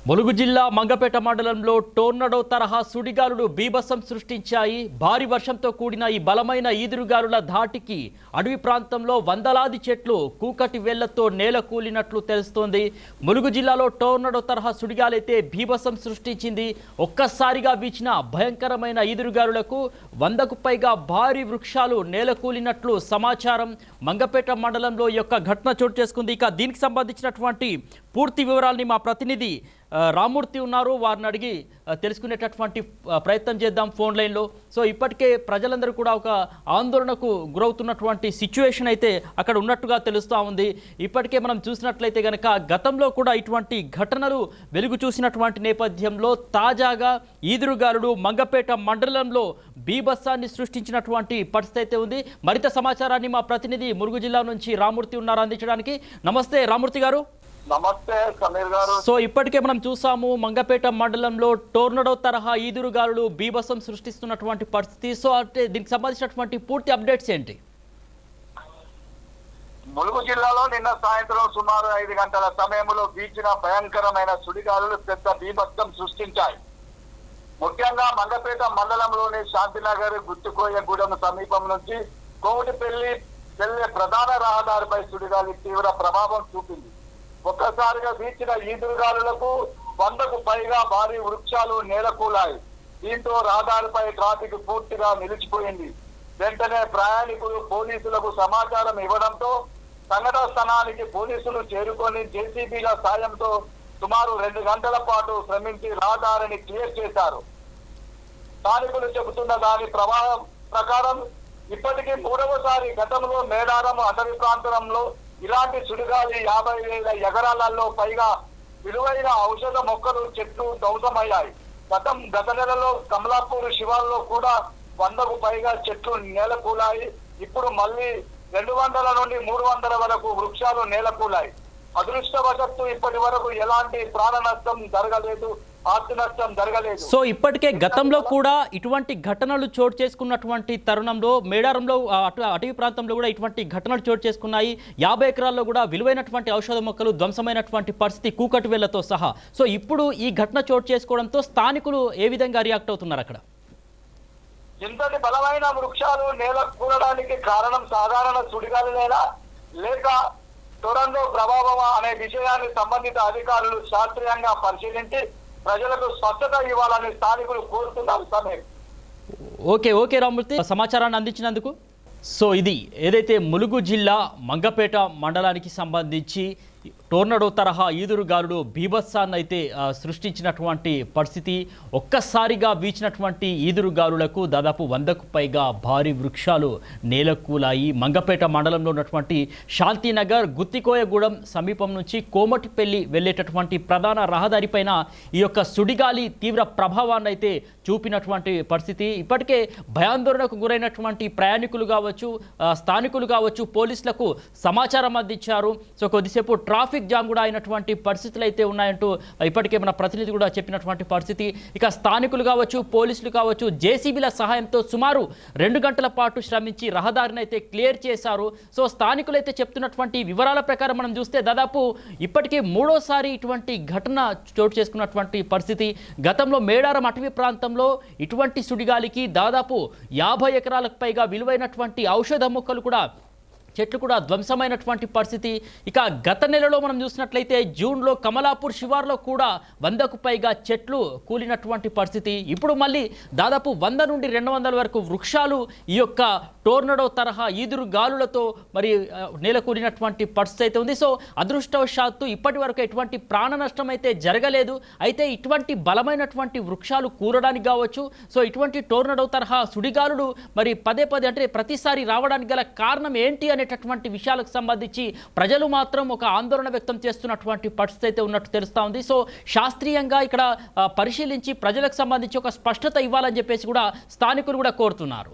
ములుగు జిల్లా మంగపేట మండలంలో టోర్నడో తరహా సుడిగాలులు బీభత్సం సృష్టించాయి. భారీ వర్షంతో కూడిన ఈ బలమైన ఈదురుగాలుల ధాటికి అడవి ప్రాంతంలో వందలాది చెట్లు కూకటి వేళ్లతో నేల కూలినట్లు తెలుస్తోంది. ములుగు జిల్లాలో టోర్నడో తరహా సుడిగాలైతే బీభత్సం సృష్టించింది. ఒక్కసారిగా వీచిన భయంకరమైన ఈదురుగాలులకు 100కు పైగా భారీ వృక్షాలు నేల కూలినట్లు సమాచారం. మంగపేట మండలంలో ఈ యొక్క ఘటన చోటు చేసుకుంది. ఇక దీనికి సంబంధించినటువంటి పూర్తి వివరాలని మా ప్రతినిధి రామూర్తి ఉన్నారు, వారిని అడిగి తెలుసుకునేటటువంటి ప్రయత్నం చేద్దాం ఫోన్ లైన్లో. సో ఇప్పటికే ప్రజలందరూ కూడా ఒక ఆందోళనకు గురవుతున్నటువంటి సిచ్యువేషన్ అయితే అక్కడ ఉన్నట్టుగా తెలుస్తూ ఉంది. ఇప్పటికే మనం చూసినట్లయితే కనుక గతంలో కూడా ఇటువంటి ఘటనలు వెలుగు చూసినటువంటి నేపథ్యంలో తాజాగా ఈదురుగాలులు మంగపేట మండలంలో బీభత్సాన్ని సృష్టించినటువంటి పరిస్థితి అయితే ఉంది. మరింత సమాచారాన్ని మా ప్రతినిధి ములుగు జిల్లా నుంచి రామూర్తి ఉన్నారు అందించడానికి. నమస్తే రామూర్తి గారు. నమస్తే సమీర్ గారు. సో ఇప్పటికే మనం చూసాము మంగపేట మండలంలో టోర్నడో తరహా ఈదురుగాలులు బీభత్సం సృష్టిస్తున్నటువంటి పరిస్థితి. సో అంటే దీనికి సంబంధించినటువంటి పూర్తి అప్డేట్స్ ఏంటి? ములుగు జిల్లాలో నిన్న సాయంత్రం సుమారు 5 గంటల సమయంలో వీచిన భయంకరమైన సుడిగాలులు పెద్ద బీభత్సం సృష్టించాయి. ముఖ్యంగా మంగపేట మండలంలోని శాంతినగర్ గుత్తుకోయగూడెం సమీపం నుంచి కోమటిపల్లి వెళ్లే ప్రధాన రహదారిపై సుడిగాలి తీవ్ర ప్రభావం చూపింది. ఒక్కసారిగా వీచిన ఈదురుగాలులకు 100కు పైగా భారీ వృక్షాలు నేలకూలాయి. దీంతో రహదారిపై ట్రాఫిక్ పూర్తిగా నిలిచిపోయింది. వెంటనే ప్రయాణికులు పోలీసులకు సమాచారం ఇవ్వడంతో సంఘటన స్థలానికి పోలీసులు చేరుకొని జేసీబీల సాయంతో సుమారు 2 గంటల పాటు శ్రమించి రహదారిని క్లియర్ చేశారు. స్థానికులు చెబుతున్న దాని ప్రకారం ఇప్పటికీ 3వసారి గతంలో మేడారం అటవీ ప్రాంతంలో ఇలాంటి సుడిగాలి 50,000 ఎకరాలలో పైగా విలువైన ఔషధ మొక్కలు చెట్లు ధ్వంసమయ్యాయి. గత నెలలో కమలాపూర్ శివార్లో కూడా 100కు పైగా చెట్లు నేలకూలాయి. ఇప్పుడు మళ్ళీ 200 నుండి 300 వరకు వృక్షాలు నేలకూలాయి. అదృష్టవశాత్తు ఇప్పటి వరకు ఎలాంటి ప్రాణ నష్టం జరగలేదు, ఆస్తి నష్టం జరగలేదు. సో ఇప్పటికే గతంలో కూడా ఇటువంటి ఘటనలు చోటు చేసుకున్నటువంటి తరుణంలో మేడారంలో అటవీ ప్రాంతంలో కూడా ఇటువంటి ఘటనలు చోటు చేసుకున్నాయి. 50 ఎకరాల్లో కూడా విలువైనటువంటి ఔషధ మొక్కలు ధ్వంసమైనటువంటి పరిస్థితి కూకటి వేళ్లతో సహా. సో ఇప్పుడు ఈ ఘటన చోటు చేసుకోవడంతో స్థానికులు ఏ విధంగా రియాక్ట్ అవుతున్నారు అక్కడ? ఇంతటి బలమైన వృక్షాలు నేల కూలడానికి కారణం సాధారణ సుడిగాలినేనా లేక టొరండో ప్రభావమా అనే విషయాన్ని సంబంధిత అధికారులు శాస్త్రీయంగా పరిశీలించి ప్రజలకు స్పష్టత ఇవ్వాలని స్థానికులు కోరుతున్నారు. సమీర్. ఓకే రామూర్తి, సమాచారాన్ని అందించినందుకు. సో ఇది ఏదైతే ములుగు జిల్లా మంగపేట మండలానికి సంబంధించి టోర్నడో తరహా ఈదురుగాలులు బీభత్సాన్ని అయితే సృష్టించినటువంటి పరిస్థితి. ఒక్కసారిగా వీచినటువంటి ఈదురుగాలులకు దాదాపు 100కు పైగా భారీ వృక్షాలు నేలకూలాయి. మంగపేట మండలంలో ఉన్నటువంటి శాంతినగర్ గుత్తికోయగూడెం సమీపం నుంచి కోమటిపల్లి వెళ్ళేటటువంటి ప్రధాన రహదారిపైన ఈ యొక్క సుడిగాలి తీవ్ర ప్రభావాన్ని అయితే చూపినటువంటి పరిస్థితి. ఇప్పటికే భయాందోళనకు గురైనటువంటి ప్రయాణికులు కావచ్చు, స్థానికులు కావచ్చు, పోలీసులకు సమాచారం అందించారు. సో కొద్దిసేపు ట్రాఫిక్ జామ్ కూడా అయినటువంటి పరిస్థితులు అయితే ఉన్నాయంటూ ఇప్పటికే మన ప్రతినిధి కూడా చెప్పినటువంటి పరిస్థితి. ఇక స్థానికులు కావచ్చు, పోలీసులు కావచ్చు, జేసీబీల సహాయంతో సుమారు 2 గంటల పాటు శ్రమించి రహదారిని అయితే క్లియర్ చేశారు. సో స్థానికులు అయితే చెప్తున్నటువంటి వివరాల ప్రకారం మనం చూస్తే దాదాపు ఇప్పటికే 3వసారి ఇటువంటి ఘటన చోటు చేసుకున్నటువంటి పరిస్థితి. గతంలో మేడారం అటవీ ప్రాంతంలో ఇటువంటి సుడిగాలికి దాదాపు 50 ఎకరాలకు పైగా విలువైనటువంటి ఔషధ మొక్కలు కూడా చెట్లు కూడా ధ్వంసమైనటువంటి పరిస్థితి. ఇక గత నెలలో మనం చూసినట్లయితే జూన్లో కమలాపూర్ శివార్లో కూడా 100కు పైగా చెట్లు కూలినటువంటి పరిస్థితి. ఇప్పుడు మళ్ళీ దాదాపు 100 నుండి 200 వరకు వృక్షాలు ఈ యొక్క టోర్నడో తరహా ఈదురు గాలులతో మరి నేల కూలినటువంటి పరిస్థితి అయితే ఉంది. సో అదృష్టవశాత్తు ఇప్పటి వరకు ఎటువంటి ప్రాణ నష్టం అయితే జరగలేదు. అయితే ఇటువంటి బలమైనటువంటి వృక్షాలు కూరడానికి కావచ్చు, సో ఇటువంటి టోర్నడో తరహా సుడిగాలులు మరి పదే అంటే ప్రతిసారి రావడానికి గల కారణం ఏంటి అనేటటువంటి విషయాలకు సంబంధించి ప్రజలు మాత్రం ఒక ఆందోళన వ్యక్తం చేస్తున్నటువంటి పరిస్థితి అయితే ఉన్నట్టు తెలుస్తూ ఉంది. సో శాస్త్రీయంగా ఇక్కడ పరిశీలించి ప్రజలకు సంబంధించి ఒక స్పష్టత ఇవ్వాలని చెప్పేసి కూడా స్థానికులు కూడా కోరుతున్నారు.